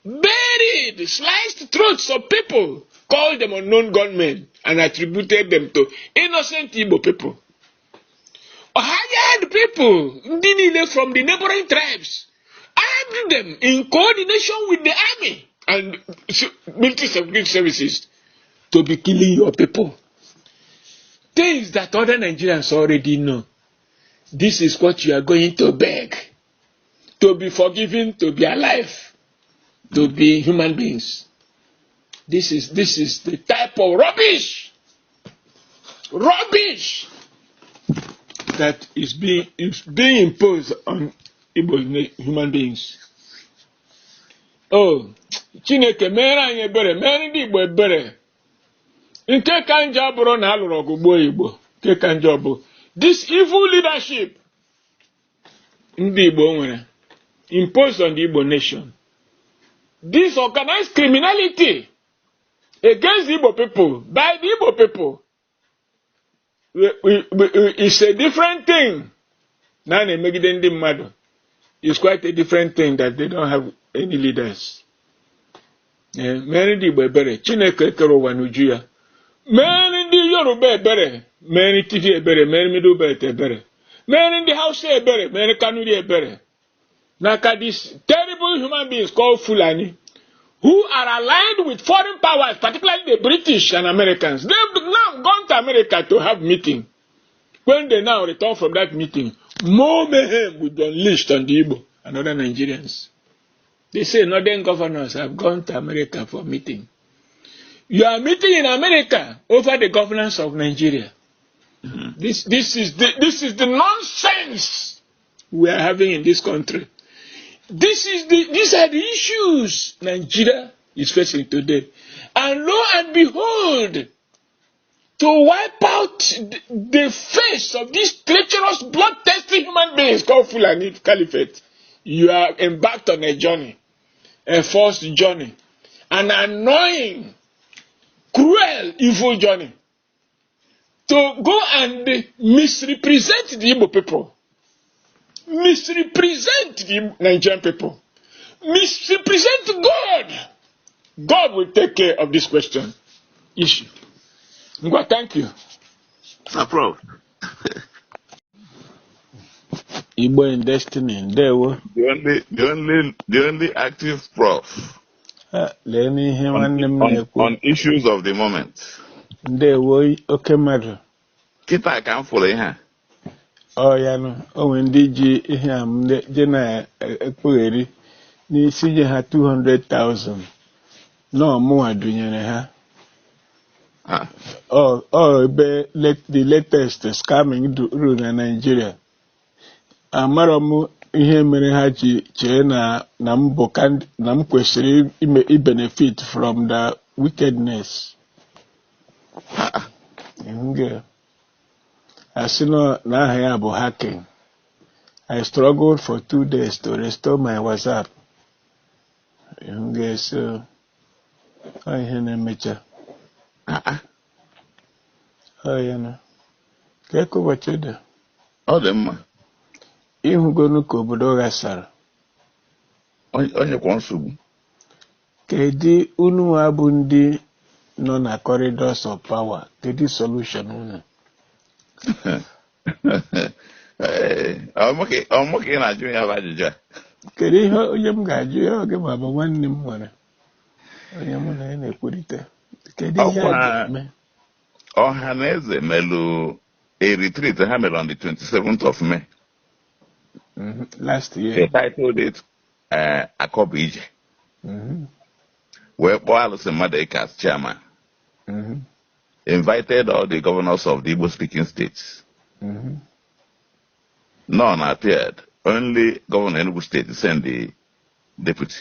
Buried, sliced throats of people, called them unknown gunmen, and attributed them to innocent Igbo people. Hired people, Ndinile from the neighboring tribes, armed them in coordination with the army and military security services to be killing your people. Things that other Nigerians already know. This is what you are going to beg. To be forgiven, to be alive, to be human beings. This is the type of rubbish that is being imposed on Igbo human beings. Oh, Chineke mere anyị ebere, mere ndị Igbo ebere. Nke ka njọ bụrụ na alụrụ ọgụ gbuo Igbo. Nke ka njọ bụ this evil leadership ndị Igbo nwere imposed on the Igbo nation. This organized criminality against the Igbo people, by the Igbo people, it's a different thing. Nane megide ndị mmadụ. It's quite a different thing that they don't have any leaders. Mere ndị Igbo ebere, Chineke kere ụwa n'uju ya. Mere ndị Yoruba ebere, mere TV ebere, mere Middle Belt ebere. Mere ndị Hausa ebere, mere Kanuri ebere. Naka these terrible human beings called Fulani, who are aligned with foreign powers, particularly the British and Americans. They've now gone to America to have meeting. When they now return from that meeting, more mayhem will be unleashed on the Igbo and other Nigerians. They say northern governors have gone to America for meeting. You are meeting in America over the governance of Nigeria. This is the nonsense we are having in this country. These are the issues Nigeria is facing today. And lo and behold, to wipe out the face of these treacherous, bloodthirsty human beings called Fulani Caliphate, you are embarked on a journey, a forced journey, an annoying, cruel, evil journey, to go and misrepresent the Igbo people. Misrepresent the Nigerian people. Misrepresent God. God will take care of this question issue. Ngwa, thank you. No problem. Igbo in Destiny, ndewo. The only active prof Lee n'ihe nwanne m na-ekwu. on issues of the moment. Ndewo oke mmadụ. Kita ka m fụrụ ihe a. Ọ ya nụ, o nwere ndị ji ihe a je na-ekpugheri n'isi nye ha 200,000 n'ọmụnwa dunyere ha. Ebe the latest scamming rule na Nigeria. Amara m ihe mere ha ji chee na m kwesịrị benefit from the wickedness. Asị na aha ya bụ hacking. I struggled for 2 days to restore my WhatsApp. So ihe na-emecha. Ya na ka ụbọchị dị. Ọ dị mma. Ịhụgonu ka obodo ghasara. Onye kwa nsogbu. Kedu unu abụ ndị nọ na corridors of power? Kedu solution unu? Ọmụka ị na-ajụ ya bụ ajụjụ a. Kedu ihe onye m ga-ajụ ya oge ma bụ nwanne m nwere onye mụ na ya na-ekwurịta? Kedu ihe a ga-eme? Ohaneze melụ a retreat ha mere on the 27th of May. Last year. They titled it Akobu Ije. Where Paul Madeka as chairman invited all the governors of the Igbo-speaking states. None appeared. Only Governor Enugu State sent the deputy.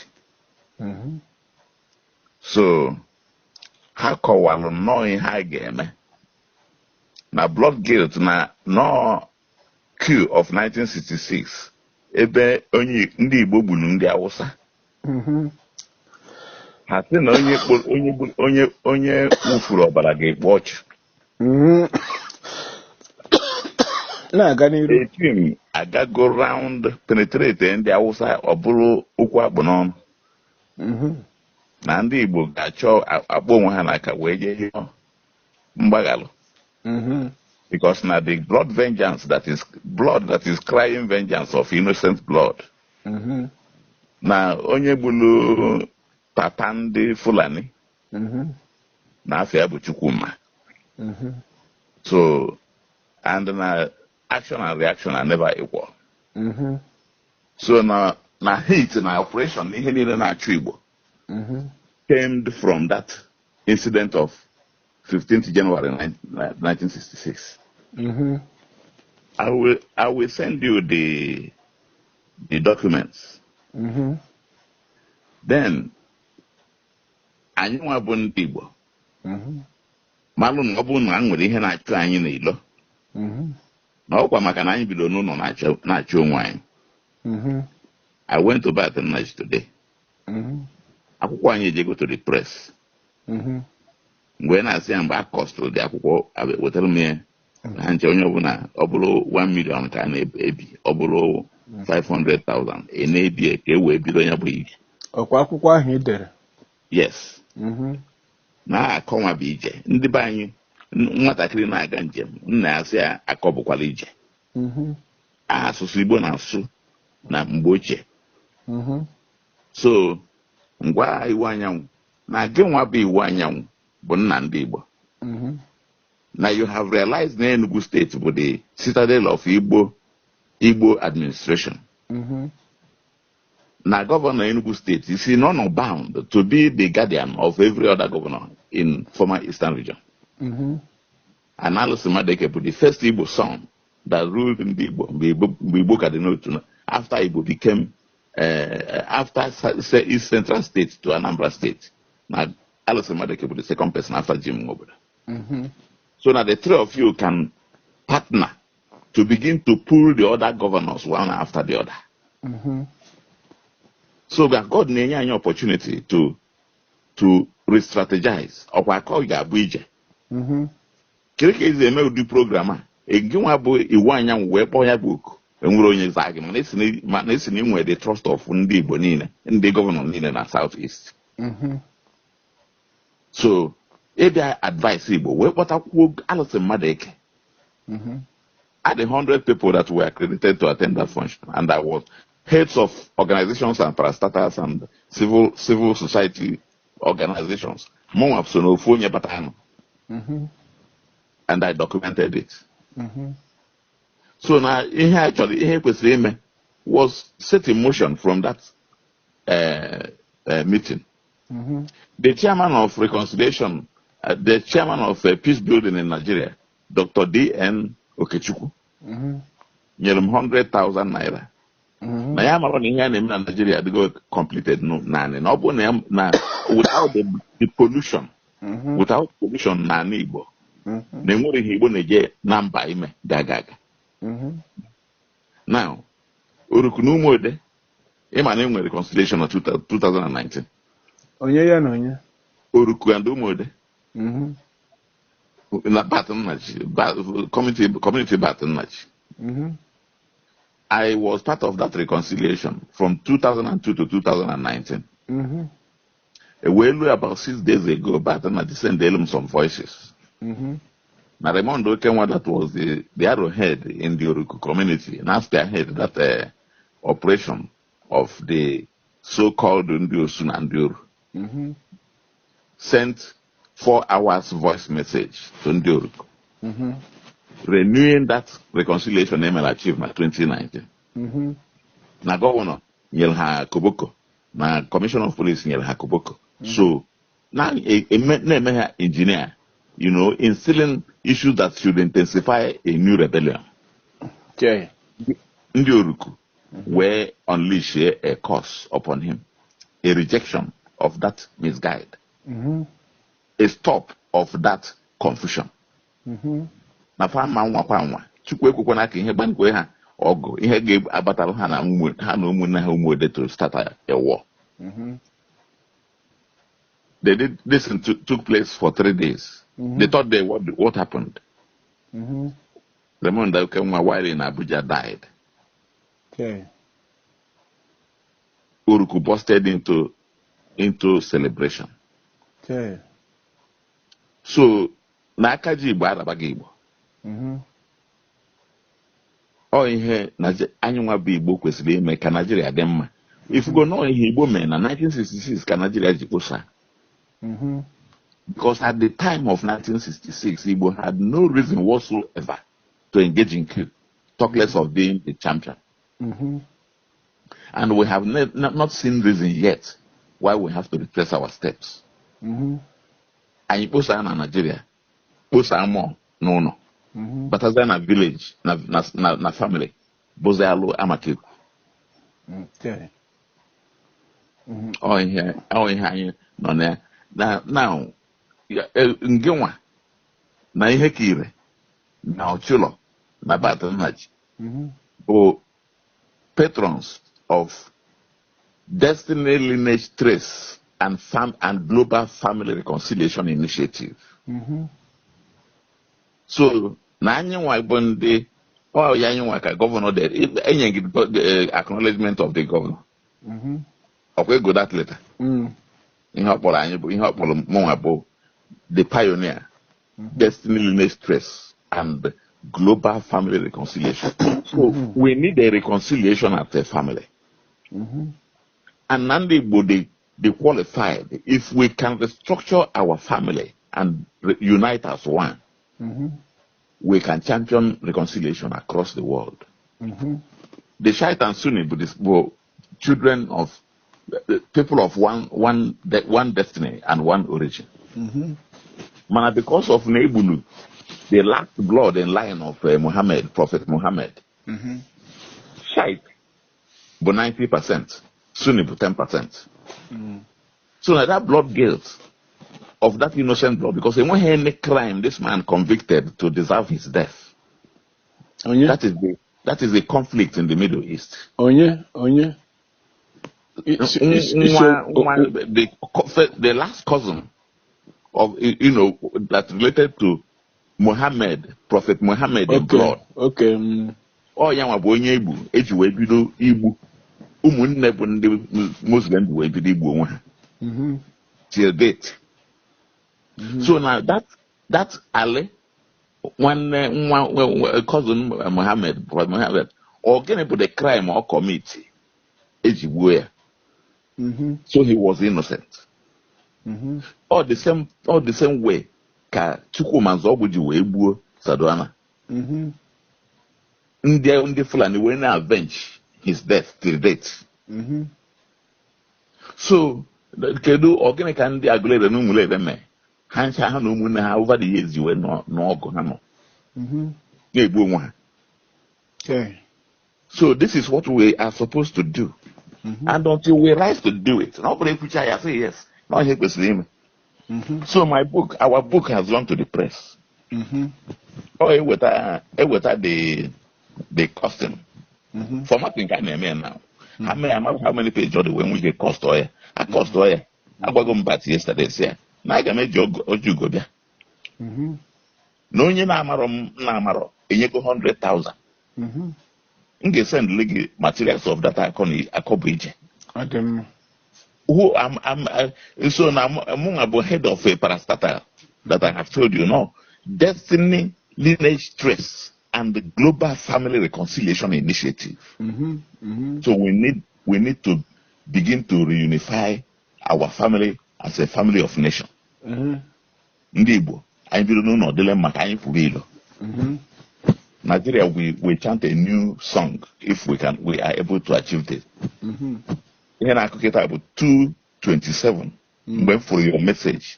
So, how come knowing how game? Na blood guilt na no coup of 1966 ebe ndị Igbo gburu ndị Hausa. Ha sị na onye wufuru ọbara ga-ekpo ọchụ. Na-aga n'iru. A team agago round penetrate ndị Hausa ọ bụrụ okwu akpụ n'ọnụ. Na ndị Igbo ga-achọ akpọ onwe ha n'aka wee jee mgbaghalụ. Because now the blood vengeance that is crying vengeance of innocent blood. Na onye gbulu papa ndị Fulani na afia bụ Chukwuma. So and na action and reaction are never equal. So na hate na operation ihe niile na-achụ Igbo came from that incident of 15th January 1966. I will send you the documents. Then anyị nwa bụ ndị Igbo malụ na ọ bụ na nwere ihe na-achụ anyị n'ilo na ọkwa maka na anyị bido n'ụlọ na-achụ onwe anyị. I went to Baton Rouge today. Akwụkwọ anyị ejego to the press. Mgbe na-asị ya mgbe a kọstụrụ dị akwụkwọ wetara m ya ha nche onye ọbụla ọ bụrụ 1 million ka a na-ebi ọ bụrụ 500,000 na-ebi ka e wee bido ya bụ ije. Ọkwa akwụkwọ ahụ edere? Yes. Na-akọnwa bụ ije. Ndị be anyị nwatakịrị na-aga njem nna ya sị ya akọbụkwala ije. Asụsụ Igbo na-asụ na mgbe ochie. So ngwa iwu anyanwụ na gị nwa bụ iwu anyanwụ bụ nna ndị Igbo. Now you have realized na Enugu State bụ the citadel of Igbo administration. Now Governor Enugu State is not bound to be the guardian of every other governor in former Eastern region. And Alice Madeke bụ the first Igbo son that ruled in the Igbo Cardinal after Igbo became after East Central State to Anambra State. Now Alice Madeke bụ the second person after Jim Ngobodo. So now the three of you can partner to begin to pull the other governors one after the other. So we have got an opportunity to re-strategize. Or call you ije. Kirike is a new program. Egiwa bo iwanya wepo ya book. Enwere onye zagi ma nesini nwe the trust of ndị Igbo niile, ndị governor niile na Southeast. So ebe advice Igbo wee kpọtakwuo Alison Madeke had 100 people that were accredited to attend that function, and I was heads of organizations and parastatals and civil society organizations. And I documented it. So now, actually, was set in motion from that meeting. The chairman of reconciliation, the chairman of peace building in Nigeria, Dr. D.N. Okechukwu, gave him 100,000 naira. Na ya mara ihe na na Nigeria they go completed no without the pollution, without pollution na Igbo. Na nwere ihe Igbo na-eje na mba ime gagaga. Now, Orukunu Umode, ịma na enwere reconciliation of 2019. Onye ya na onye? Oruku and Umode. Na Baton community Baton Nachi. I was part of that reconciliation from 2002 to 2019. About 6 days ago, Baton Nachi sent some voices. Now, Raymond Okenwa, that was the arrowhead in the Oruku community, and after I had that operation of the so-called Ndiosu Nandiuru, sent 4 hours voice message to Ndioruku, renewing that reconciliation email achievement 2019. Na governor nyere ha koboko, na commissioner of police nyere ha koboko. So now a engineer, instilling issues that should intensify a new rebellion. Okay. Ndioruku were unleash a curse upon him, a rejection of that misguide, a stop of that confusion. Na fama nwa chukwu ekwukwa na aka ihe gbankwe ha ọgụ ihe ga-abatara ha na ụmụnne ha ụmụode to start a war. This took place for 3 days. The third day, what happened? Raymond Okenwa, while in Abuja, died. Okay. Uruku busted into celebration. Okay. So, na akaji Igbo arabaga Igbo. Ọ ihe anyị nwa bụ Igbo kwesịrị ime ka Nigeria dị mma. If you go know ihe Igbo mee na 1966 ka Nigeria ji kposa. Because at the time of 1966, Igbo had no reason whatsoever to engage in coup, talk less of being the champion. And we have not seen reason yet why we have to retrace our steps. And you posa na Nigeria, posa more, no. But as in a village, na family, bozalo amakiku. Okay. Oh, here, no, now, ngewa, na ihe kire, na ochulo, na Baton Nachi, or patrons of Destiny Lineage Trace and Global Family Reconciliation Initiative. So, na anyị nwa bụ ndị ya anyị nwa ka governor there, enye gị acknowledgement of the governor. Okay, go that letter. Ihe ọkpọrọ anyị bụ ihe ọkpọrọ mụnwa bụ the pioneer, Destiny Lineage Trace and Global Family Reconciliation. So we need a reconciliation at the family. And Nandi would they qualified if we can restructure our family and unite as one. We can champion reconciliation across the world. The Shite and Sunni were children of people of one destiny and one origin. Mana because of Nebulu, the last blood and line of Muhammad, Prophet Muhammad, Shite were 90%, Sunni were 10%. So now that blood guilt of that innocent blood, because they won't hear any crime this man convicted to deserve his death. That is the conflict in the Middle East. The last cousin of that related to Muhammad, Prophet Muhammad in blood. Okay. Oh, yeah, bonye Igbo, eji we bido Igbo. Umunne bụ ndị Muslim bụ ebido Igbo nwa ha. Till date. So now that alley one cousin Mohammed, Prophet Mohammed, or gonna put the crime or commit where. So he was innocent. All the same way. Ka Chukwumanzo Obuji wee gbuo Saduana. Ndị Fulani wee na-avenge his death till date. So kedu ogene ka ndị Agụlere na Ụmụlere mee ha ncha ha na ụmụnne ha over the years wee n'ọgụ ha nọ na-egbu onwe ha. So this is what we are supposed to do. And until we rise to do it, nobody preacher ya say yes. No ihe kwesịrị ime. So our book has gone to the press. Eweta the costing. Formatting ka na-eme now. How many pages are when we get cost oil? I cost oil. I go back yesterday say na I ga meji ojugo bia. No onye na-amaro enyego 100,000. Nge send legi materials of that akobo ije. Who so now among about head of a parastatal that I have told you now, Destiny Lineage Trace and the Global Family Reconciliation Initiative. So we need to begin to reunify our family as a family of nation. Ndị Igbo, anyị bido n'ụlọ dịle maka anyị pụrụ ilo. Nigeria, we chant a new song if we are able to achieve this. Ihe na-akụkịta bụ 2:27 mgbe m fụrụ your message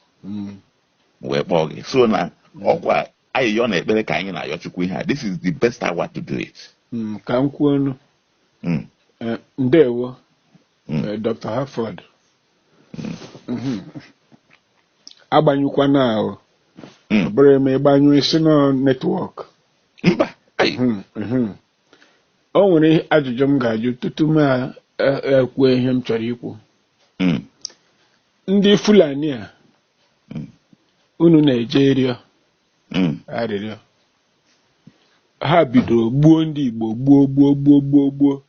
wee kpọọ gị. So na ọkwa ayịyọ na ekpere ka anyị na-ayọ Chukwu ihe a. This is the best hour to do it. Ka m kwuo ọnụ. Ndewo Dr. Harford. Agbanyụkwana ahụ. Ọ bụrụ eme ịgbanyụ isi na netwọk. Mba. O nwere ajụjụ m ga-ajụ tutu m ekwu ihe m chọrọ ikwu. Ndị Fulani a unu na-eje rịọ arịrịọ ha bidoro gbuo ndị Igbo gbuo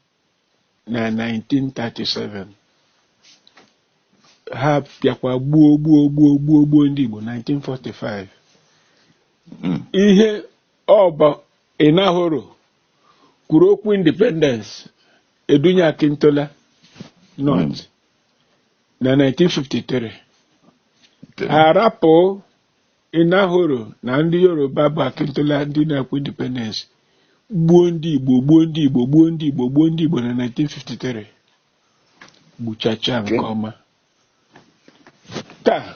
na 1937. Ha bịakwa gbuo ndị Igbo 1945. Ihe ọba ịnahụrụ kwuru okwu independence Edunya Akintola North na 1953. Harapụ ịnahụrụ na ndị Yoruba bụ Akintola ndị na-ekwu independence gbuo ndị Igbo na 1953. Gbuchacha nke ọma. Taa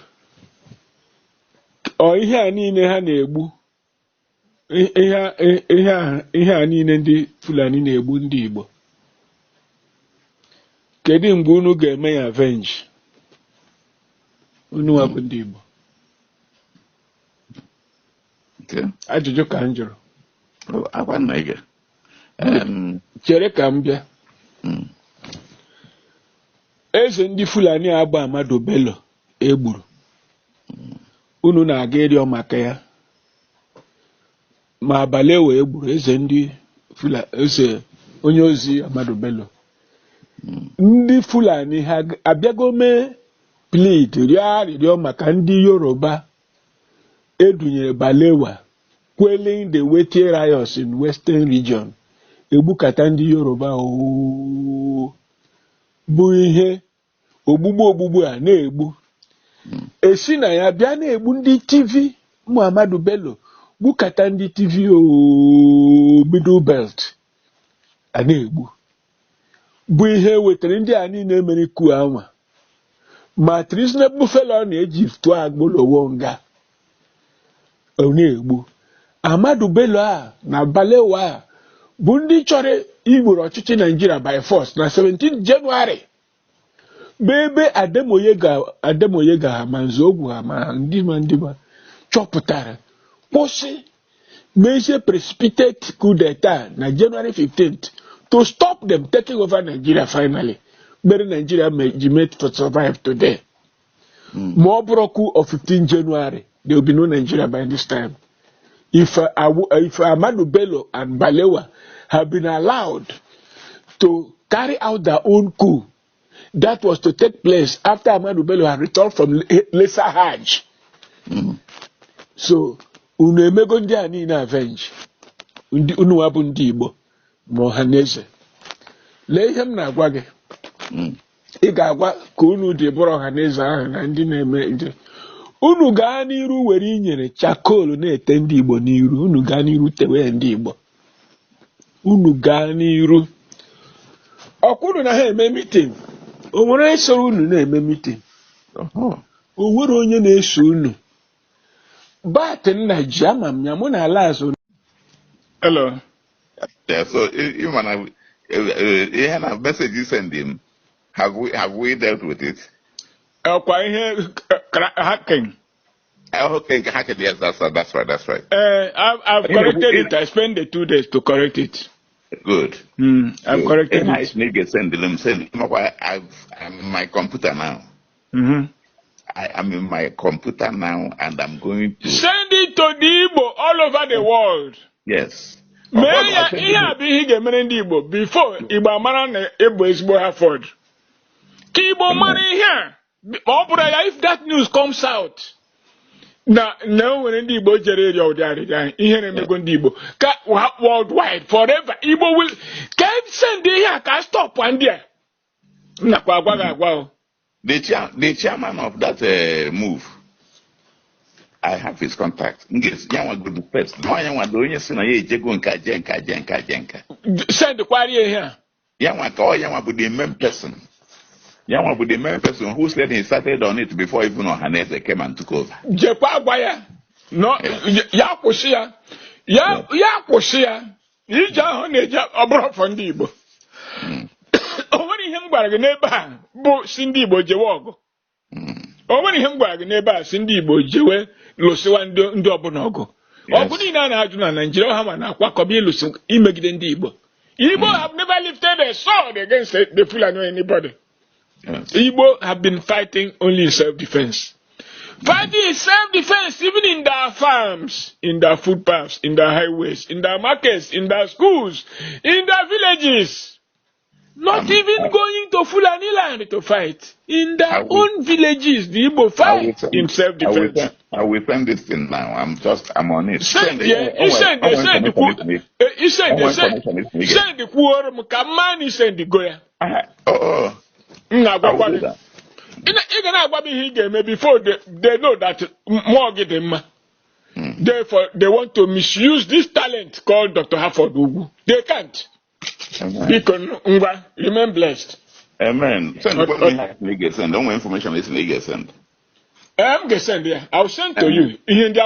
ihe a niile ha na-egbu ihe a niile ndị Fulani na-egbu ndị Igbo. Kedu mgbe unu ga-eme ya avenge? Unu wabụ ndị Igbo. Ajụjụ ka m jụrụ. Chere ka m bịa. Eze ndị Fulani agba Amadu Bello egburu. Unu na-aga ịrịọ maka ya. Ma abalị wee gburu eze ndị eze onye ozi Amadu Bello. Ndị Fulani ha abịago mee plead rịọ arịrịọ maka ndị Yoruba edunyere Balewa quelling the weighty riots in Western region. Egbukata ndị Yoruba bụ ihe ogbugbu a na-egbu. Esi na ya bịa na-egbu ndị TV Muhammadu Bello gbukata ndị TV Middle Belt a na-egbu. Bụ ihe wetara ndị a niile mere ku anwa. Ma treasonable fellow na-eji tụọ agbolowo nga ọ na-egbu. Amadu Bello a na Balewa a bụ ndị chọrọ igboro ọchịchị Nigeria by force na 17 January. Bebe Ademoye ga ma Nzogwu ha ma ndị chọpụtara kwụsị mezie precipitate coup d'etat na January 15th to stop them taking over Nigeria finally. Mere Nigeria may made to survive today. More coup of 15 January, there will be no Nigeria by this time. If Amadu Bello and Balewa have been allowed to carry out their own coup, that was to take place after Amadu Bello had returned from Lesser Hajj. So, unu emego ndị a niile avenge unu wabụ ndị Igbo ma Ohaneze. Lee ihe m na-agwa gị, ị ga-agwa ka unu dị bụrụ Ohaneze ahụ na ndị na-eme ndị unu gaa n'iru were inyere chakol na-ete ndị Igbo n'iru, unu gaa n'iru tewe ndị Igbo, unu gaa n'iru ọkwụrụ na ha eme mitin. O nwere esoro unu na-eme mitin, o nwere onye na-eso unu. Bat nna ji ama m ya mụ na ala azụ. Hello. Yeah, so even a message you send him, have we dealt with it? Kwa ihe hacking. Okay, hacking, yes, that's right. I've corrected it. I spent the 2 days to correct it. Good. I've corrected it. I send I'm in my computer now. I'm in my computer now, and I'm going to send it to the Igbo all over the world. Yes. Before Igbo mara na Igbo ezigbo Harvard. Ka Igbo mara ihe. If that news comes out, na nwere ndị Igbo jere eri ọdịarịa ihe na-emego ndị Igbo ka worldwide forever Igbo will can send ihe ka stop ndị a. Nakwa agwa agwa. The chairman of that move, I have his contact. First. Send the query here. The main person. The main person who said he started on it before even Ohaneze came and took over. No, Yakushia. Yakushia. Ija Honeja Obro from Dibo. Only him by the neighbor, Bo Cindy Bojawogo. Only him by the neighbor, Cindy Bojawe, Lucian Dobonogo. Obunina Najuna, Nigeria Hamana, Quacobi Lucin, Immigrant Igbo. Igbo have never lifted a sword against the Fulani or anybody. Yes. Igbo have been fighting only in self-defense. Fighting in self-defense, even in their farms, in their footpaths, in their highways, in their markets, in their schools, in their villages. Not even going to Fulani land to fight. In their own villages, the Igbo fight in self-defense. I will send this thing now. I'm on it. Send the quorum, Kamani send the Goya. Before they know that more get them. Therefore, they want to misuse this talent called Dr. Harford Ugu. They can't. Because remain blessed. Amen. Send don't want information is legal send. I'm going to send there. I'll send to you. In the